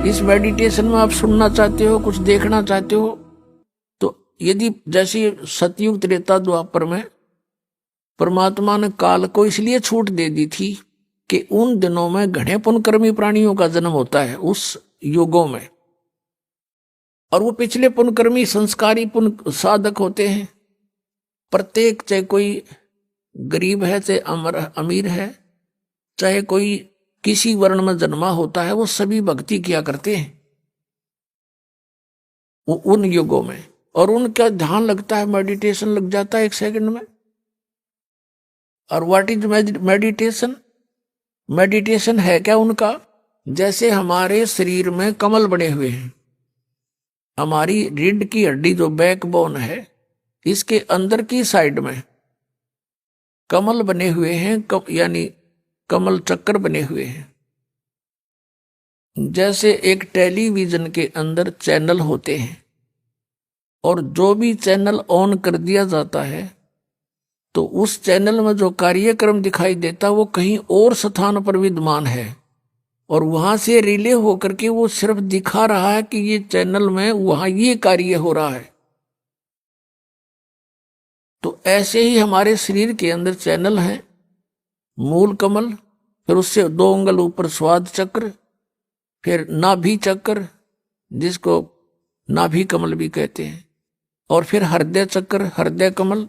इस मेडिटेशन में आप सुनना चाहते हो, कुछ देखना चाहते हो, तो यदि जैसे सतयुग त्रेता द्वापर में परमात्मा ने काल को इसलिए छूट दे दी थी कि उन दिनों में घने पुण्यकर्मी प्राणियों का जन्म होता है उस युगों में, और वो पिछले पुण्यकर्मी संस्कारी पुण्य साधक होते हैं। प्रत्येक, चाहे कोई गरीब है, चाहे अमीर है, चाहे कोई किसी वर्ण में जन्मा होता है, वो सभी भक्ति किया करते हैं उन युगों में। और उनका ध्यान लगता है, मेडिटेशन लग जाता है 1 सेकंड में। और व्हाट इज मेडिटेशन? मेडिटेशन है क्या उनका? जैसे हमारे शरीर में कमल बने हुए हैं, हमारी रीढ़ की हड्डी जो बैकबोन है, इसके अंदर की साइड में कमल बने हुए हैं, यानी कमल चक्र बने हुए हैं। जैसे एक टेलीविजन के अंदर चैनल होते हैं, और जो भी चैनल ऑन कर दिया जाता है तो उस चैनल में जो कार्यक्रम दिखाई देता वो कहीं और स्थान पर विद्यमान है, और वहां से रिले होकर के वो सिर्फ दिखा रहा है कि ये चैनल में वहां ये कार्य हो रहा है। तो ऐसे ही हमारे शरीर के अंदर चैनल है, मूल कमल, फिर उससे 2 अंगुल ऊपर स्वाद चक्र, फिर नाभि चक्र जिसको नाभि कमल भी कहते हैं, और फिर हृदय चक्र, हृदय कमल,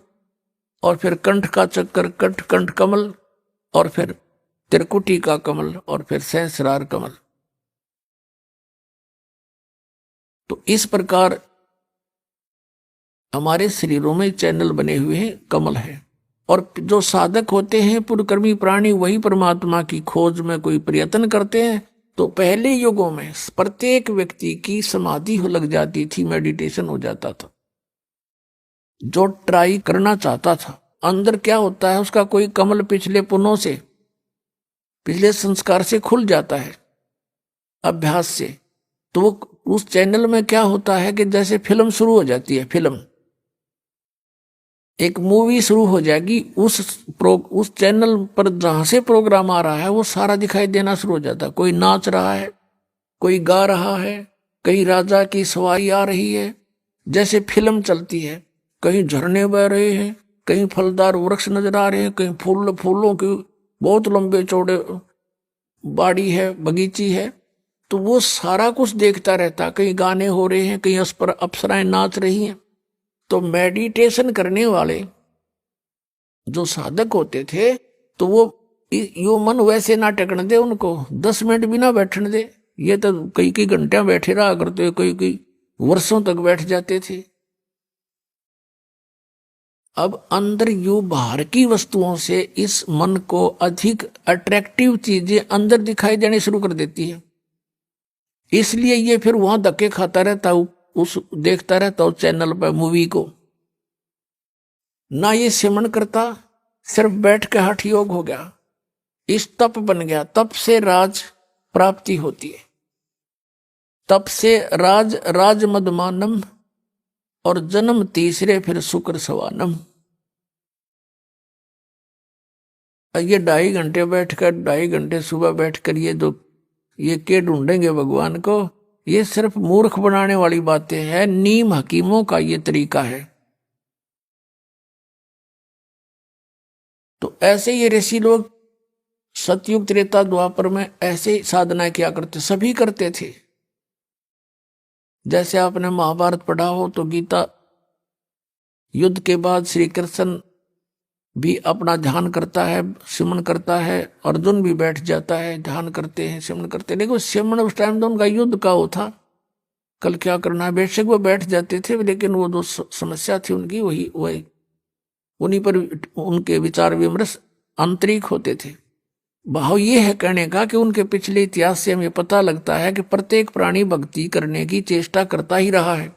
और फिर कंठ का चक्र, कंठ कमल, और फिर त्रिकुटी का कमल, और फिर सहस्रार कमल। तो इस प्रकार हमारे शरीरों में चैनल बने हुए हैं, कमल है। और जो साधक होते हैं पुण्यकर्मी प्राणी, वही परमात्मा की खोज में कोई प्रयत्न करते हैं, तो पहले युगों में प्रत्येक व्यक्ति की समाधि हो लग जाती थी, मेडिटेशन हो जाता था। जो ट्राई करना चाहता था, अंदर क्या होता है, उसका कोई कमल पिछले पुण्यों से, पिछले संस्कार से खुल जाता है अभ्यास से। तो वो उस चैनल में क्या होता है कि जैसे फिल्म शुरू हो जाती है, फिल्म एक मूवी शुरू हो जाएगी, उस चैनल पर जहां से प्रोग्राम आ रहा है वो सारा दिखाई देना शुरू हो जाता है। कोई नाच रहा है, कोई गा रहा है, कहीं राजा की सवारी आ रही है, जैसे फिल्म चलती है। कहीं झरने बह रहे हैं, कहीं फलदार वृक्ष नजर आ रहे हैं, कहीं फूलों की बहुत लंबे चौड़े बाड़ी है, बगीची है। तो वो सारा कुछ देखता रहता, कहीं गाने हो रहे हैं, कहीं अप्सराएं नाच रही हैं। तो मेडिटेशन करने वाले जो साधक होते थे, तो वो यो मन वैसे ना टेकने दे उनको, 10 मिनट भी ना बैठने दे। ये तो कई घंटे बैठे रहा करते, कई वर्षों तक बैठ जाते थे। अब अंदर यू बाहर की वस्तुओं से इस मन को अधिक अट्रैक्टिव चीजें अंदर दिखाई देने शुरू कर देती है, इसलिए ये फिर वहां धक्के खाता रहता, उस देखता रहता उस चैनल पर मूवी को। ना ये सिमरण करता, सिर्फ बैठ के हठ योग हो गया, इस तप बन गया। तप से राज प्राप्ति होती है, तप से राज मदमानम, और जन्म तीसरे फिर शुक्र सवानम। ये 2.5 घंटे बैठकर, 2.5 घंटे सुबह बैठकर ये के ढूंढेंगे भगवान को, ये सिर्फ मूर्ख बनाने वाली बातें हैं। नीम हकीमों का ये तरीका है। तो ऐसे ये ऋषि लोग सतयुग त्रेता द्वापर में ऐसे साधना किया करते, सभी करते थे। जैसे आपने महाभारत पढ़ा हो तो गीता युद्ध के बाद श्री कृष्ण भी अपना ध्यान करता है, सिमरण करता है, अर्जुन भी बैठ जाता है, ध्यान करते हैं, सिमरण करते हैं। लेकिन सिमरण उस टाइम तो उनका युद्ध का वो था, कल क्या करना है, बेशक वो बैठ जाते थे, लेकिन वो जो समस्या थी उनकी वही उन्हीं पर उनके विचार विमर्श आंतरिक होते थे। भाव ये है कहने का कि उनके पिछले इतिहास से हमें पता लगता है कि प्रत्येक प्राणी भक्ति करने की चेष्टा करता ही रहा है,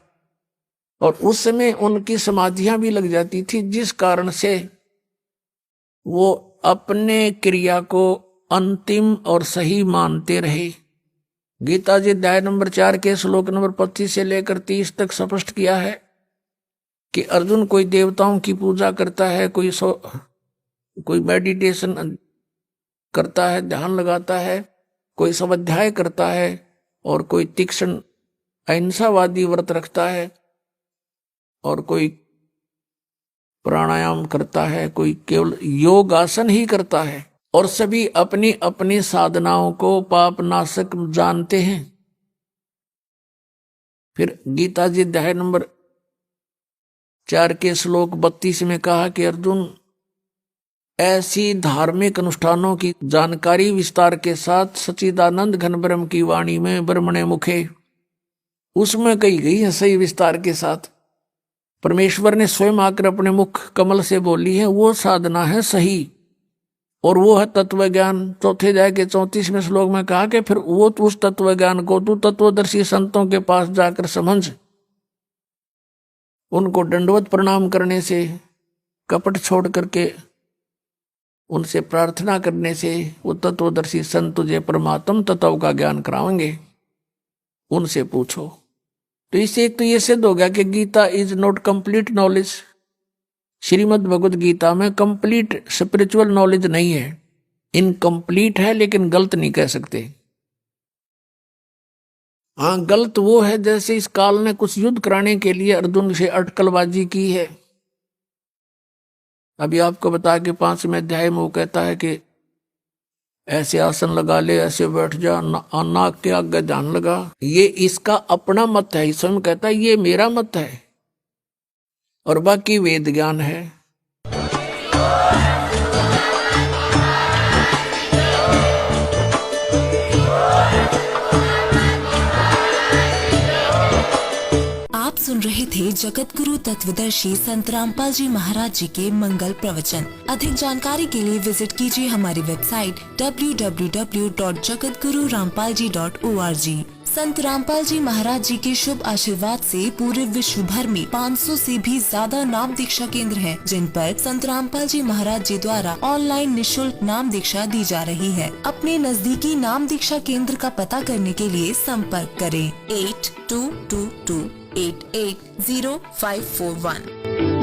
और उस समय उनकी समाधियां भी लग जाती थी, जिस कारण से वो अपने क्रिया को अंतिम और सही मानते रहे। गीता जी अध्याय नंबर 4 के श्लोक नंबर 25 से लेकर 30 तक स्पष्ट किया है कि अर्जुन कोई देवताओं की पूजा करता है, कोई मेडिटेशन करता है, ध्यान लगाता है, कोई स्वाध्याय करता है, और कोई तीक्ष्ण अहिंसावादी व्रत रखता है, और कोई प्राणायाम करता है, कोई केवल योग आसन ही करता है, और सभी अपनी अपनी साधनाओं को पाप नाशक जानते हैं। फिर गीता जी अध्याय नंबर 4 के श्लोक 32 में कहा कि अर्जुन, ऐसी धार्मिक अनुष्ठानों की जानकारी विस्तार के साथ सच्चिदानंद घन ब्रह्म की वाणी में ब्रह्मणे मुखे, उसमें कही गई है सही विस्तार के साथ। परमेश्वर ने स्वयं आकर अपने मुख कमल से बोली है, वो साधना है सही, और वो है तत्व ज्ञान। चौथे अध्याय के 34वें श्लोक में कहा कि फिर वो उस तत्व ज्ञान को तू तत्वदर्शी संतों के पास जाकर समझ, उनको दंडवत प्रणाम करने से, कपट छोड़ करके उनसे प्रार्थना करने से वो तत्वदर्शी संत तुझे परमात्म तत्व का ज्ञान कराएंगे, उनसे पूछो। तो इससे एक तो ये सिद्ध हो गया कि Gita is not complete knowledge. Shrimad Bhagavad Gita में कंप्लीट स्पिरिचुअल नॉलेज नहीं है, इनकम्प्लीट है, लेकिन गलत नहीं कह सकते। हाँ, गलत वो है जैसे इस काल ने कुछ युद्ध कराने के लिए अर्जुन से अटकलबाजी की है। अभी आपको बता के 5वें अध्याय में वो कहता है कि ऐसे आसन लगा ले, ऐसे बैठ जा, नाक के आगे ध्यान लगा। ये इसका अपना मत है, स्वयं कहता है ये मेरा मत है, और बाकी वेद ज्ञान है। आप सुन रहे थे जगत गुरु तत्वदर्शी संत रामपाल जी महाराज जी के मंगल प्रवचन। अधिक जानकारी के लिए विजिट कीजिए हमारी वेबसाइट www.jagatgururampalji.org। संत रामपाल जी महाराज जी के शुभ आशीर्वाद से पूरे विश्व भर में 500 से भी ज्यादा नाम दीक्षा केंद्र हैं, जिन पर संत रामपाल जी महाराज जी द्वारा ऑनलाइन निशुल्क नाम दीक्षा दी जा रही है। अपने नजदीकी नाम दीक्षा केंद्र का पता करने के लिए संपर्क करें 8222880541।